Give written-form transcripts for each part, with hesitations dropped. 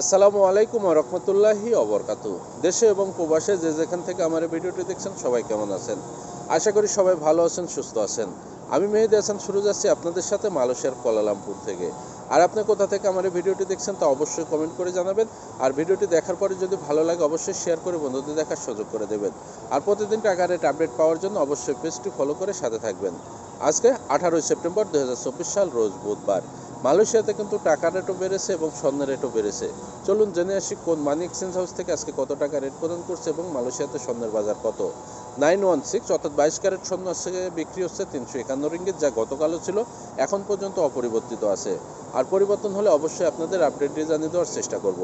আসসালামু আলাইকুম ওয়া রাহমাতুল্লাহি ওয়া বারাকাতুহু। দেশে এবং প্রবাসে যে যেখান থেকে আমার এই ভিডিওটি দেখছেন সবাই কেমন আছেন? আশা করি সবাই ভালো আছেন, সুস্থ আছেন। আমি মেহেদী হাসান সুরুজ আছি আপনাদের সাথে মালয়েশিয়ার কুয়ালালামপুর থেকে। আর আপনি কোথা থেকে আমার এই ভিডিওটি দেখছেন তা অবশ্যই কমেন্ট করে জানাবেন। আর ভিডিওটি দেখার পরে যদি ভালো লাগে অবশ্যই শেয়ার করে বন্ধুদের দেখার সুযোগ করে দেবেন। আর প্রতিদিন টাকা রেট আপডেট পাওয়ার জন্য অবশ্যই পেজটি ফলো করে সাথে থাকবেন। আজকে 18 সেপ্টেম্বর 2024 সাল রোজ বুধবার। মালয়েশিয়াতে কিন্তু টাকা রেটও বেড়েছে এবং স্বর্ণের রেটও বেড়েছে। চলুন জেনে আসি কোন মানি এক্সচেঞ্জ হাউস থেকে আজকে কত টাকা রেট প্রদান করছে এবং মালয়েশিয়াতে স্বর্ণের বাজার কত। 916 অর্থাৎ 22 ক্যারেট স্বর্ণ আজকে বিক্রি হচ্ছে 351 রিঙ্গিত, যা গতকালও ছিল, এখন পর্যন্ত অপরিবর্তিত আছে। আর পরিবর্তন হলে অবশ্যই আপনাদের আপডেট দিয়ে জানিয়ে দেওয়ার চেষ্টা করব।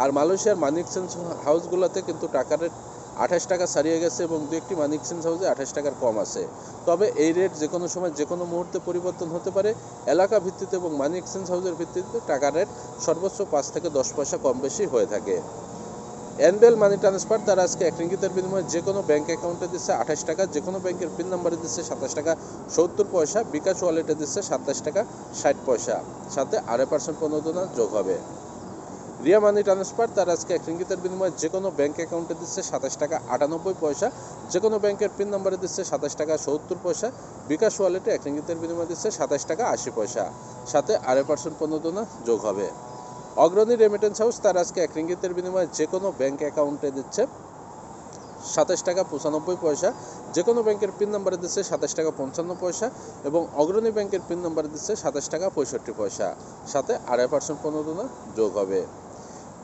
আর মালয়েশিয়ার মানি এক্সচেঞ্জ হাউসগুলোতে কিন্তু টাকা রেট 28 টাকা ছাড়িয়ে গেছে এবং দু একটি মানি এক্সচেঞ্জ হাউসে 28 টাকার কম আছে। তবে এই রেট যে কোনো সময় যে কোনো মুহূর্তে পরিবর্তন হতে পারে। এলাকা ভিত্তিতে এবং মানি এক্সচেঞ্জ হাউসের ভিত্তিতে টাকা রেট সর্বোচ্চ 5 থেকে 10 পয়সা কম বেশি হয়ে থাকে। এনবেল মানি ট্রান্সফার তারা আজকে 1 রিঙ্গিতের বিনিময়ে যে কোনো ব্যাঙ্ক অ্যাকাউন্টে দিচ্ছে 28 টাকা, যে কোনো ব্যাংকের পিন নাম্বারে দিচ্ছে 27 টাকা 70 পয়সা, বিকাশ ওয়ালেটে দিচ্ছে 27 টাকা 60 পয়সা, সাথে 2.5% প্রণোদনা যোগ হবে। রিয়া মানি ট্রান্সফার তার আজকে 1 রিঙ্গিতের বিনিময়ে যে কোনো ব্যাঙ্ক অ্যাকাউন্টে দিচ্ছে 27 টাকা 98 পয়সা, যে কোনো ব্যাংকের পিন নাম্বারে দিচ্ছে 27 টাকা 70 পয়সা, বিকাশ ওয়ালেটে 1 রিঙ্গিতের বিনিময়ে দিচ্ছে 27 টাকা 80 পয়সা, সাথে 2.5% প্রণোদনা যোগ হবে। অগ্রণী রেমিটেন্স হাউস তার আজকে 1 রিঙ্গিতের বিনিময়ে যে কোনো ব্যাঙ্ক অ্যাকাউন্টে দিচ্ছে 27 টাকা 95 পয়সা, যে কোনো ব্যাংকের পিন নাম্বারে দিচ্ছে 27 টাকা 55 পয়সা এবং অগ্রণী ব্যাংকের পিন নাম্বারে দিচ্ছে 27 টাকা 65 পয়সা, সাথে 2.5% প্রণোদনা যোগ হবে।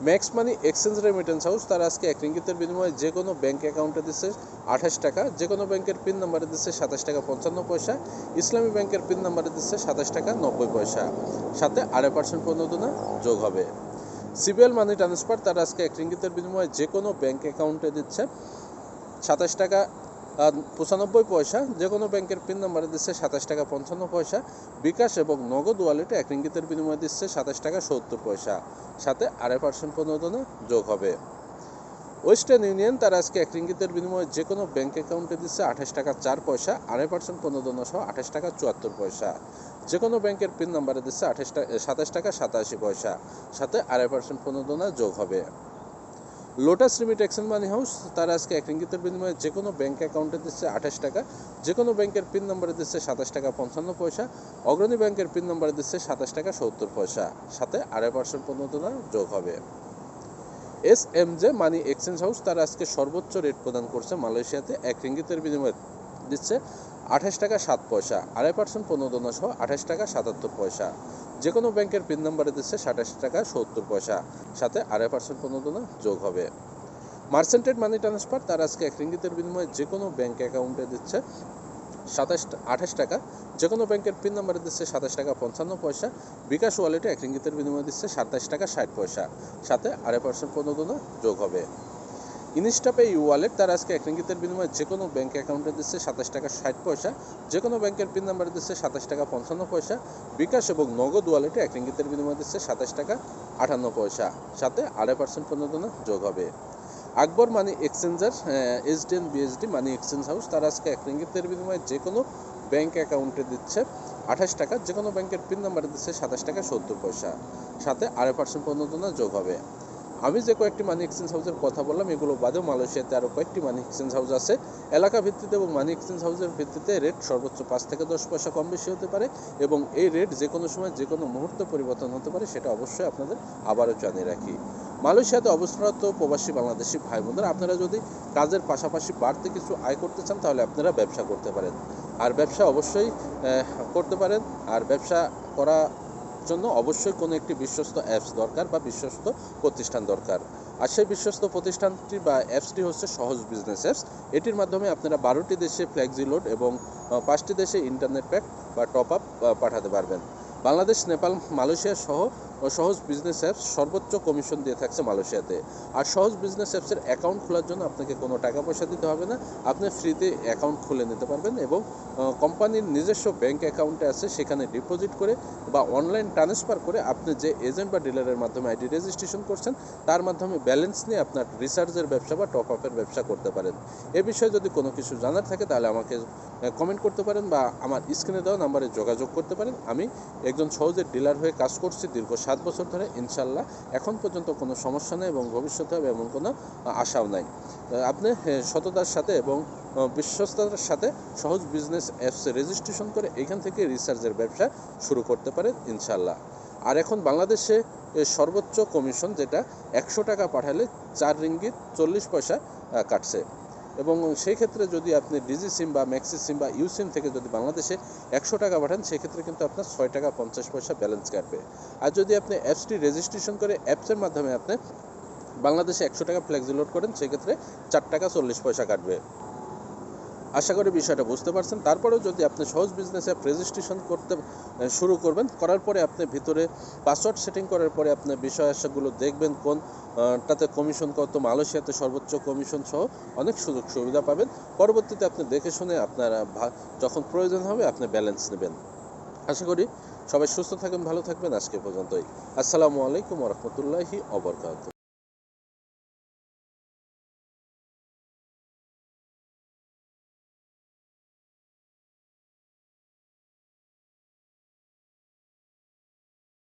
Max money exchange remittance house তার আজকে 1 রিঙ্গিতের বিনিময়ে যে কোনো ব্যাঙ্ক অ্যাকাউন্টে দিচ্ছে 28 টাকা, যে কোনো ব্যাংকের পিন নাম্বারে দিচ্ছে 27 টাকা 55 পয়সা, ইসলামী ব্যাংকের পিন নাম্বারে দিচ্ছে 27 টাকা 90 পয়সা, সাথে 2.5% প্রণোদনা যোগ হবে। সিবিএল মানি ট্রান্সফার তার আজকে 1 রিঙ্গিতের বিনিময়ে যে কোনো ব্যাঙ্ক অ্যাকাউন্টে দিচ্ছে 27 টাকা 95 পয়সা, যে কোনো ব্যাংকের পিন নাম্বারে দিচ্ছে 27 টাকা 55 পয়সা, বিকাশ এবং নগদ ওয়ালেটে 1 রিঙ্গিতের বিনিময়ে দিচ্ছে 27 টাকা 70 পয়সা, সাথে 2.5% প্রণোদনা যোগ হবে। ওয়েস্টার্ন ইউনিয়ন তার আজকে 1 রিঙ্গিতের বিনিময়ে যে কোনো ব্যাংক অ্যাকাউন্টে দিচ্ছে 28 টাকা 4 পয়সা, 2.5% প্রণোদনা সহ 28 টাকা 74 পয়সা, যে কোনো ব্যাংকের পিন নাম্বারে দিচ্ছে 27 টাকা 87 পয়সা, সাথে 2.5% প্রণোদনা যোগ হবে। লোটাস রিমিট এক্সচেঞ্জ মানি হাউস তারা আজকে 1 রিঙ্গিতের বিনিময়ে যে কোনো ব্যাঙ্ক অ্যাকাউন্টে দিচ্ছে 28 টাকা, যে কোনো ব্যাংকের পিন নাম্বারে দিচ্ছে 27 টাকা 55 পয়সা, অগ্রণী ব্যাংকের পিন নাম্বারে দিচ্ছে 27 টাকা 70 পয়সা, সাথে 2.5% প্রণোদনা যোগ হবে। SMJ মানি এক্সচেঞ্জ হাউস তারা আজকে সর্বোচ্চ রেট প্রদান করছে মালয়েশিয়াতে 1 রিঙ্গিতের বিনিময়ে দিচ্ছে 28 টাকা 7 পয়সা, 2.5% প্রণোদনা সহ 28 টাকা 77 পয়সা, যে কোনো ব্যাংকের পিন নাম্বারে দিচ্ছে 27 টাকা 70 পয়সা, সাথে 2.5% প্রণোদনা যোগ হবে। মার্সেন্টেড মানি ট্রান্সফার তার আজকে 1 রিঙ্গিতের বিনিময়ে যে কোনো ব্যাংক অ্যাকাউন্টে দিচ্ছে 28 টাকা, যে কোনো ব্যাংকের পিন নাম্বারে দিচ্ছে 27 টাকা 55 পয়সা, বিকাশ ওয়ালেটে 1 রিঙ্গিতের বিনিময়ে দিচ্ছে 27 টাকা 60 পয়সা, সাথে 2.5% প্রণোদনা যোগ হবে। ইনস্টাপে ওয়ালেট তার আজকে 1 রিঙ্গিতের বিনিময়ে যে কোনো ব্যাংক অ্যাকাউন্টে দিচ্ছে 27 টাকা 60 পয়সা, যে কোনো ব্যাংকের পিন নাম্বারে দিচ্ছে 27 টাকা 55 পয়সা, বিকাশ এবং নগদ ওয়ালেটে 1 রিঙ্গিতের বিনিময়ে দিচ্ছে 27 টাকা 58 পয়সা, সাথে 2.5% প্রণোদনা যোগ হবে। Akbar money exchanger SDN BSD money exchange house তার আজকে 1 রিঙ্গিতের বিনিময়ে যে কোনো ব্যাংক অ্যাকাউন্টে দিচ্ছে 28 টাকা, যে কোনো ব্যাংকের পিন নাম্বারে দিচ্ছে 27 টাকা 70 পয়সা, সাথে 2.5% প্রণোদনা যোগ হবে। আমি যে কয়েকটি মানি এক্সচেঞ্জ হাউসের কথা বললাম এগুলো বাদেও মালয়েশিয়াতে আরও কয়েকটি মানি এক্সচেঞ্জ হাউস আছে। এলাকা ভিত্তিতে এবং মানি এক্সচেঞ্জ হাউসের ভিত্তিতে রেট সর্বোচ্চ 5 থেকে 10 পয়সা কম বেশি হতে পারে এবং এই রেট যে কোনো সময় যে কোনো মুহূর্তে পরিবর্তন হতে পারে, সেটা অবশ্যই আপনাদের আবারও জানিয়ে রাখি। মালয়েশিয়াতে অবস্থানরত প্রবাসী বাংলাদেশি ভাই বোনরা আপনারা যদি কাজের পাশাপাশি বাড়তি কিছু আয় করতে চান তাহলে আপনারা ব্যবসা করতে পারেন। আর ব্যবসা অবশ্যই করতে পারেন। আর ব্যবসা করা জন্য অবশ্যই কোনো একটি বিশ্বস্ত অ্যাপস দরকার বা বিশ্বস্ত প্রতিষ্ঠান দরকার। আর সেই বিশ্বস্ত প্রতিষ্ঠানটি বা অ্যাপসটি হচ্ছে সহজ বিজনেস অ্যাপস। এটির মাধ্যমে আপনারা 12টি দেশে ফ্লেক্সি লোড এবং 5টি দেশে ইন্টারনেট প্যাক বা টপ আপ পাঠাতে পারবেন। বাংলাদেশ, নেপাল, মালয়েশিয়া সহ সহজ বিজনেস অ্যাপস সর্বোচ্চ কমিশন দিয়ে থাকছে মালয়েশিয়াতে। আর সহজ বিজনেস অ্যাপসের অ্যাকাউন্ট খোলার জন্য আপনাকে কোনো টাকা পয়সা দিতে হবে না, আপনি ফ্রিতে অ্যাকাউন্ট খুলে নিতে পারবেন এবং কোম্পানির নিজস্ব ব্যাংক অ্যাকাউন্টে আছে সেখানে ডিপোজিট করে বা অনলাইন ট্রান্সফার করে আপনি যে এজেন্ট বা ডিলারের মাধ্যমে আইডি রেজিস্ট্রেশন করছেন তার মাধ্যমে ব্যালেন্স নিয়ে আপনার রিচার্জের ব্যবসা বা টপ আপের ব্যবসা করতে পারেন। এ বিষয়ে যদি কোনো কিছু জানার থাকে তাহলে আমাকে কমেন্ট করতে পারেন বা আমার স্ক্রিনে দেওয়া নাম্বারে যোগাযোগ করতে পারেন। আমি একজন সহজের ডিলার হয়ে কাজ করছি দীর্ঘ 7 বছর ধরে, ইনশাল্লাহ এখন পর্যন্ত কোনো সমস্যা নেই এবং ভবিষ্যতে হবে এমন কোনো আশাও নাই। আপনি সততার সাথে এবং বিশ্বস্ততার সাথে সহজ বিজনেস অ্যাপসে রেজিস্ট্রেশন করে এখান থেকে রিসার্চের ব্যবসা শুরু করতে পারেন ইনশাল্লাহ। আর এখন বাংলাদেশে সর্বোচ্চ কমিশন যেটা 100 টাকা পাঠালে 4 রিঙ্গিত 40 পয়সা কাটছে, এবং সেই ক্ষেত্রে যদি আপনি ডিজি সিম বা ম্যাক্সি সিম বা ইউ সিম থেকে যদি বাংলাদেশে 100 টাকা পাঠান সেক্ষেত্রে কিন্তু আপনার 6 টাকা 50 পয়সা ব্যালেন্স কাটবে। আর যদি আপনি অ্যাপসটি রেজিস্ট্রেশন করে অ্যাপসের মাধ্যমে আপনি বাংলাদেশে 100 টাকা ফ্লেক্সি লোড করেন সেক্ষেত্রে 4 টাকা 40 পয়সা কাটবে। আশা করি বিষয়টা বুঝতে পারছেন। তারপরেও যদি আপনি সহজ বিজনেস অ্যাপ রেজিস্ট্রেশন করতে শুরু করবেন, করার পরে আপনি ভিতরে পাসওয়ার্ড সেটিং করার পরে আপনি বিষয় আশাগুলো দেখবেন কোনটাতে কমিশন কত, মালয়েশিয়াতে সর্বোচ্চ কমিশন সহ অনেক সুযোগ সুবিধা পাবেন। পরবর্তীতে আপনি দেখে শুনে আপনারা যখন প্রয়োজন হবে আপনি ব্যালেন্স নেবেন। আশা করি সবাই সুস্থ থাকবেন, ভালো থাকবেন। আজকে পর্যন্তই। আসসালামু আলাইকুম ওয়া রাহমাতুল্লাহি ওয়া বারাকাতুহু।